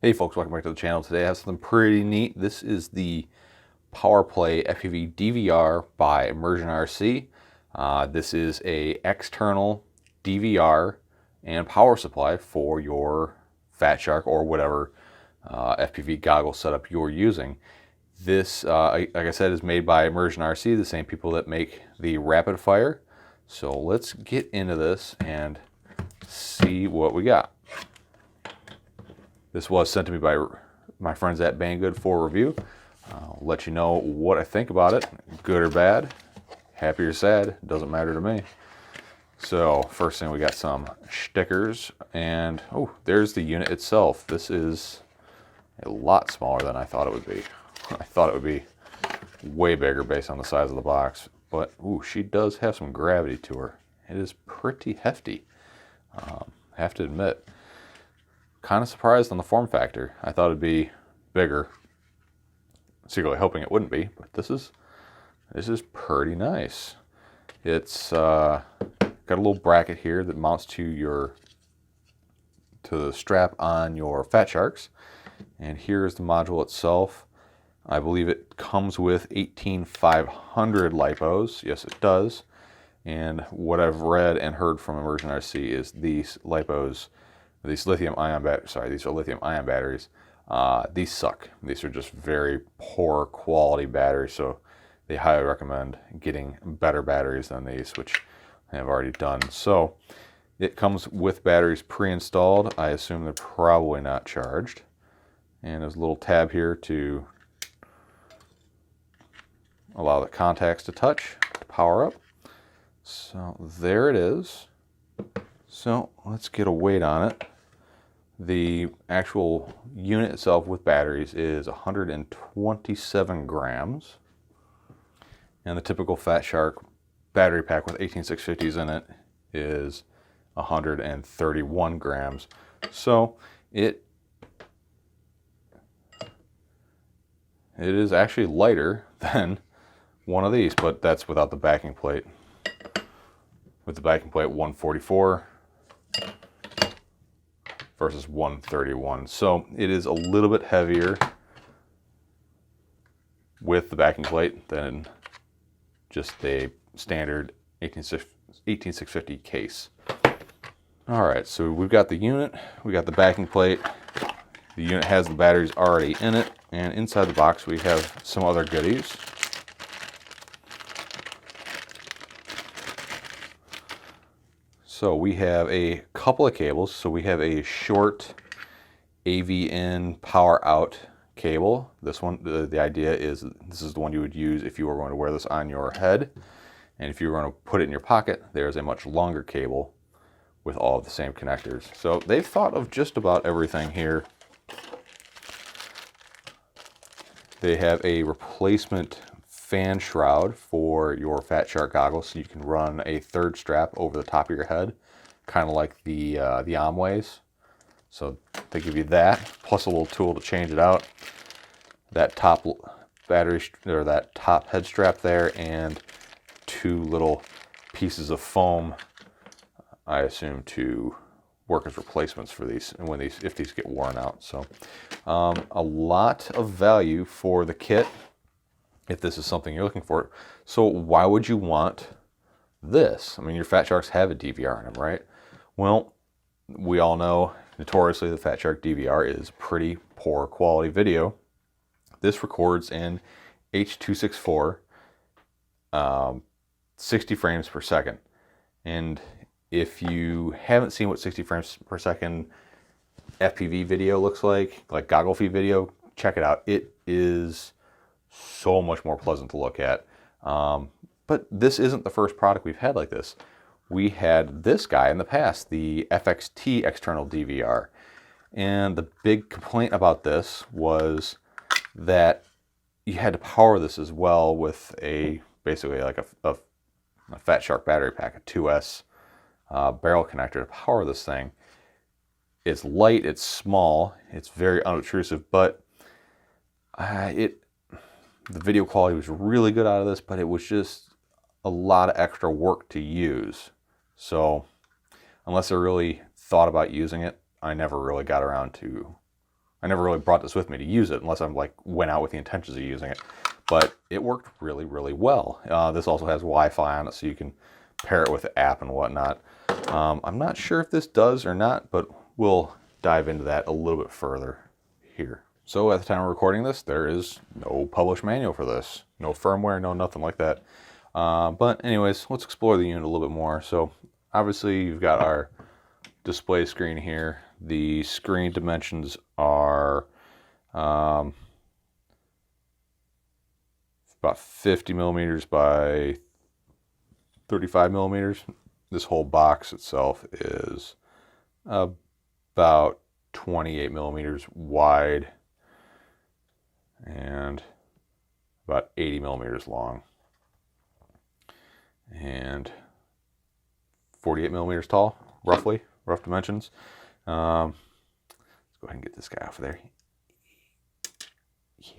Hey folks, welcome back to the channel. Today I have something pretty neat. This is the PowerPlay FPV DVR by ImmersionRC. This is a external DVR and power supply for your Fat Shark or whatever FPV goggle setup you're using. This, like I said, is made by ImmersionRC, the same people that make the Rapid Fire. So let's get into this and see what we got. This was sent to me by my friends at Banggood for review. I'll let you know what I think about it, good or bad, happy or sad, doesn't matter to me. So first thing, we got some stickers, and oh, there's the unit itself. This is a lot smaller than I thought it would be. I thought it would be way bigger based on the size of the box, but ooh, she does have some gravity to her. It is pretty hefty, I have to admit. Kind of surprised on the form factor. I thought it'd be bigger. Secretly hoping it wouldn't be, but this is pretty nice. It's got a little bracket here that mounts to the strap on your Fat Sharks, and here's the module itself. I believe it comes with 18500 lipos. Yes, it does. And what I've read and heard from ImmersionRC is these lipos, these lithium-ion batteries, sorry, these are lithium-ion batteries. These suck. These are just very poor quality batteries, so they highly recommend getting better batteries than these, which I have already done. So it comes with batteries pre-installed. I assume they're probably not charged. And there's a little tab here to allow the contacts to touch, to power up. So there it is. So let's get a weight on it. The actual unit itself with batteries is 127 grams. And the typical Fat Shark battery pack with 18650s in it is 131 grams. So it is actually lighter than one of these, but that's without the backing plate. With the backing plate, 144 versus 131. So it is a little bit heavier with the backing plate than just a standard 18650 case. All right, so we've got the unit, we got the backing plate. The unit has the batteries already in it, and inside the box we have some other goodies. So we have a couple of cables. So we have a short AV in, power out cable. This one, the idea is this is the one you would use if you were going to wear this on your head. And if you were going to put it in your pocket, there's a much longer cable with all of the same connectors. So they've thought of just about everything here. They have a replacement fan shroud for your Fat Shark goggles, so you can run a third strap over the top of your head, kind of like the Amways. So they give you that, plus a little tool to change it out. That top battery, or that top head strap there, and two little pieces of foam, I assume, to work as replacements for these, and if these get worn out. So a lot of value for the kit, if this is something you're looking for. So why would you want this? I mean, your Fat Sharks have a DVR in them, right? Well, we all know notoriously the Fat Shark DVR is pretty poor quality video. This records in H.264, 60 frames per second. And if you haven't seen what 60 frames per second FPV video looks like goggle feed video, check it out. It is so much more pleasant to look at. But this isn't the first product we've had like this. We had this guy in the past, the FXT external DVR. And the big complaint about this was that you had to power this as well with basically like a Fat Shark battery pack, a 2S barrel connector to power this thing. It's light, it's small, it's very unobtrusive, but the video quality was really good out of this, but it was just a lot of extra work to use. So unless I really thought about using it, I never really got around to I never really brought this with me to use it unless I'm like went out with the intentions of using it. But it worked really, really well. This also has Wi-Fi on it, so you can pair it with the app and whatnot. I'm not sure if this does or not, but we'll dive into that a little bit further here. So at the time of recording this, there is no published manual for this. No firmware, no nothing like that. But anyways, let's explore the unit a little bit more. So obviously you've got our display screen here. The screen dimensions are about 50 millimeters by 35 millimeters. This whole box itself is about 28 millimeters wide and about 80 millimeters long and 48 millimeters tall, roughly, rough dimensions. Let's go ahead and get this guy off of there. Yeah,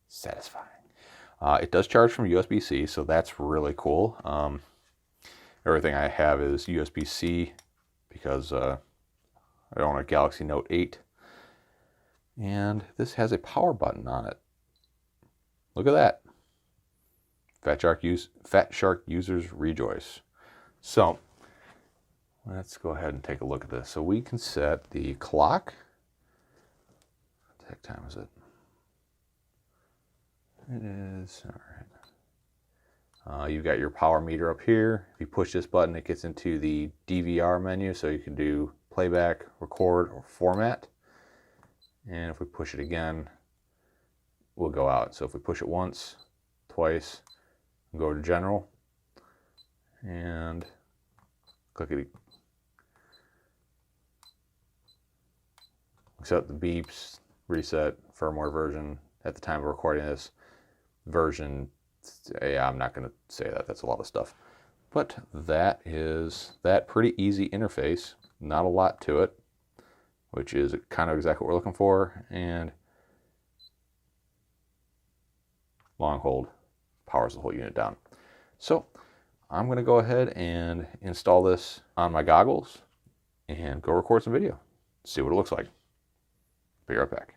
satisfying. It does charge from USB-C, so that's really cool. Everything I have is USB-C because I own a Galaxy Note 8. And this has a power button on it. Look at that. Fat Shark users rejoice. So let's go ahead and take a look at this. So we can set the clock. What the heck time is it? It is, all right. You've got your power meter up here. If you push this button, it gets into the DVR menu, so you can do playback, record, or format. And if we push it again, we'll go out. So if we push it once, twice, go to general, and click it. Set the beeps, reset, firmware version. At the time of recording this, version, yeah, I'm not going to say that. That's a lot of stuff. But that is that pretty easy interface. Not a lot to it, which is kind of exactly what we're looking for. And long hold powers the whole unit down. So I'm going to go ahead and install this on my goggles and go record some video. See what it looks like. Be right back.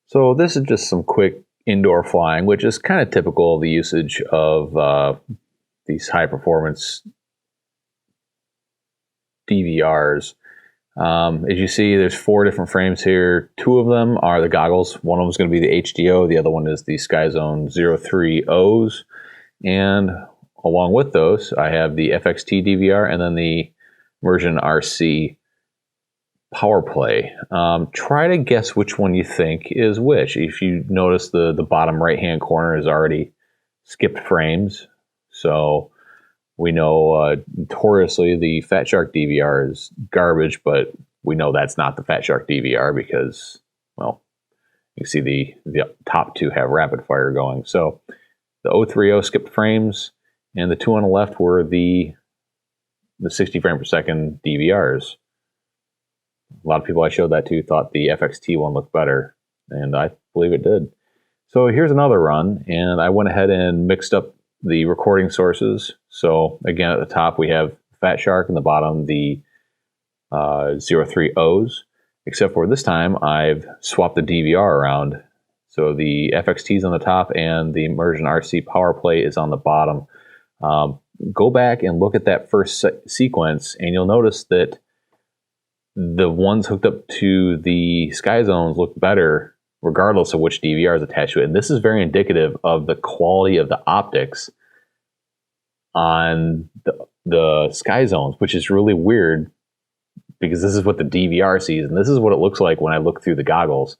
So this is just some quick indoor flying, which is kind of typical of the usage of these high performance DVRs. As you see, there's 4 different frames here. 2 of them are the goggles. One of them is going to be the HDO. The other one is the SkyZone 03Os. And along with those, I have the FXT DVR and then the ImmersionRC PowerPlay. Try to guess which one you think is which. If you notice, the bottom right-hand corner is already skipped frames. So we know notoriously the Fat Shark DVR is garbage, but we know that's not the Fat Shark DVR because, well, you see the top 2 have rapid fire going. So the 030 skipped frames, and the 2 on the left were the 60 frame per second DVRs. A lot of people I showed that to thought the FXT one looked better, and I believe it did. So here's another run, and I went ahead and mixed up the recording sources. So again, at the top we have Fat Shark, and the bottom the 03Os, except for this time I've swapped the DVR around. So the FXT is on the top, and the ImmersionRC PowerPlay is on the bottom. Go back and look at that first sequence, and you'll notice that the ones hooked up to the SkyZones look better regardless of which DVR is attached to it. And this is very indicative of the quality of the optics on the SkyZones, which is really weird because this is what the DVR sees, and this is what it looks like when I look through the goggles.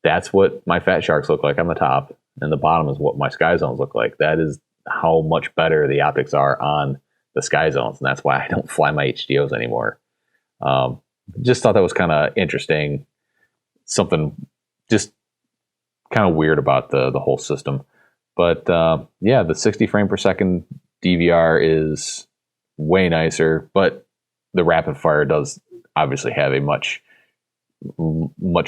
That's what my Fat Sharks look like on the top, and the bottom is what my SkyZones look like. That is how much better the optics are on the SkyZones, and that's why I don't fly my HDOs anymore. Just thought that was kind of interesting. Something just kind of weird about the whole system. But yeah, the 60 frame per second DVR is way nicer, but the rapid fire does obviously have a much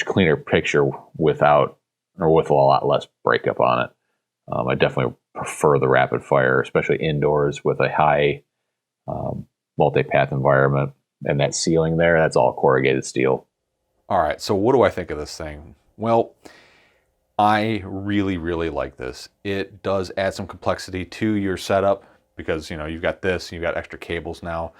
cleaner picture with a lot less breakup on it. I definitely prefer the rapid fire, especially indoors with a high multi-path environment. and that ceiling there, that's all corrugated steel. All right, so what do I think of this thing? Well, I really, really like this. It does add some complexity to your setup because, you know, you've got this, you've got extra cables now,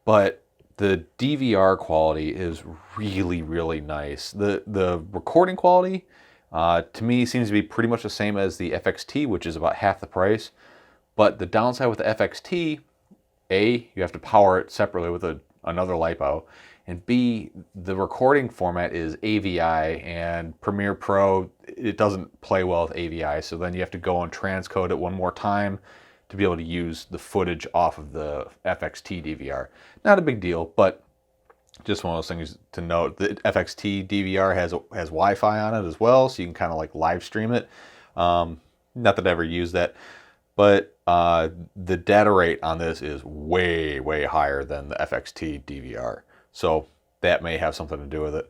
but the DVR quality is really, really nice. The recording quality, to me, seems to be pretty much the same as the FXT, which is about half the price. But the downside with the FXT, A, you have to power it separately with another LiPo, and B, the recording format is AVI, and Premiere Pro, it doesn't play well with AVI, so then you have to go and transcode it one more time to be able to use the footage off of the FXT DVR. Not a big deal, but just one of those things to note. The FXT DVR has Wi-Fi on it as well, so you can kind of like live stream it. Not that I ever used that, but the data rate on this is way, way higher than the FXT DVR. So that may have something to do with it.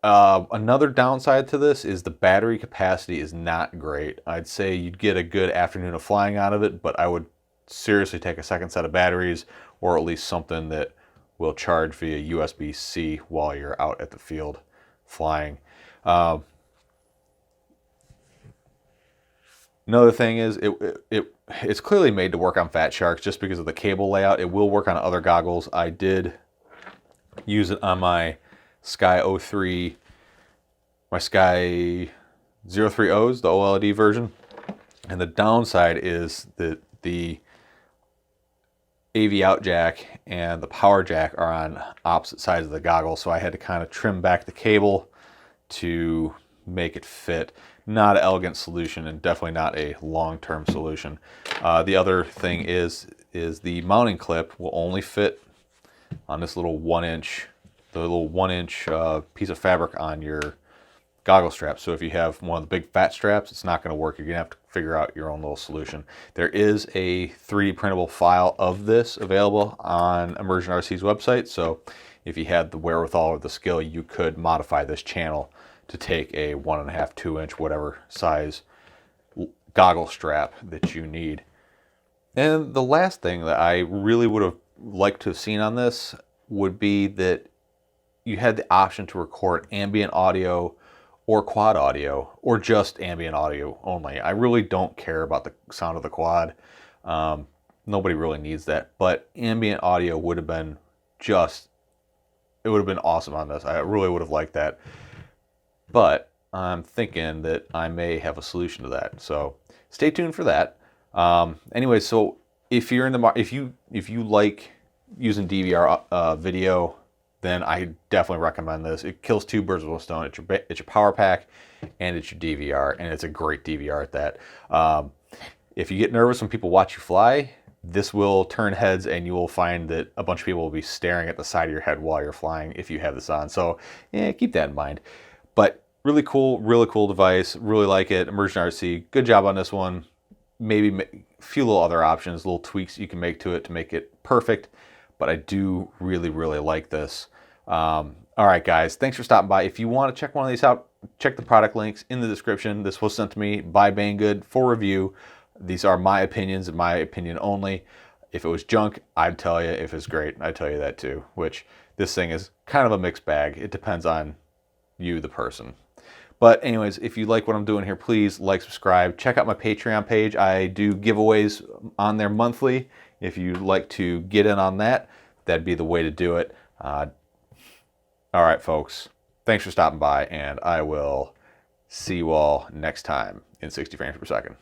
Another downside to this is the battery capacity is not great. I'd say you'd get a good afternoon of flying out of it, but I would seriously take a second set of batteries, or at least something that will charge via USB-C while you're out at the field flying. Another thing is it's clearly made to work on Fat Sharks just because of the cable layout. It will work on other goggles. I did use it on my Sky 03, my Sky 03Os, the OLED version. And the downside is that the AV out jack and the power jack are on opposite sides of the goggle, so I had to kind of trim back the cable to make it fit. Not an elegant solution, and definitely not a long-term solution. The other thing is the mounting clip will only fit on this little 1-inch, the little 1-inch piece of fabric on your goggle strap. So if you have one of the big fat straps, it's not going to work. You're going to have to figure out your own little solution. There is a 3D printable file of this available on ImmersionRC's website, so if you had the wherewithal or the skill, you could modify this channel to take a 1.5, 2-inch, whatever size goggle strap that you need. And the last thing that I really would have liked to have seen on this would be that you had the option to record ambient audio or quad audio, or just ambient audio only. I really don't care about the sound of the quad. Nobody really needs that, but ambient audio would have been it would have been awesome on this. I really would have liked that. But I'm thinking that I may have a solution to that. So stay tuned for that. Anyway, so if you're in the if you like using DVR video, then I definitely recommend this. It kills two birds with one stone. It's your power pack and it's your DVR, and it's a great DVR at that. If you get nervous when people watch you fly, this will turn heads, and you will find that a bunch of people will be staring at the side of your head while you're flying if you have this on. So yeah, keep that in mind. But really cool device. Really like it. ImmersionRC, good job on this one. Maybe a few little other options, little tweaks you can make to it to make it perfect. But I do really, really like this. All right, guys, thanks for stopping by. If you want to check one of these out, check the product links in the description. This was sent to me by Banggood for review. These are my opinions and my opinion only. If it was junk, I'd tell you. If it's great, I'd tell you that too, which this thing is kind of a mixed bag. It depends on you, the person. But anyways, if you like what I'm doing here, please like, subscribe. Check out my Patreon page. I do giveaways on there monthly. If you'd like to get in on that, that'd be the way to do it. All right, folks. Thanks for stopping by, and I will see you all next time in 60 frames per second.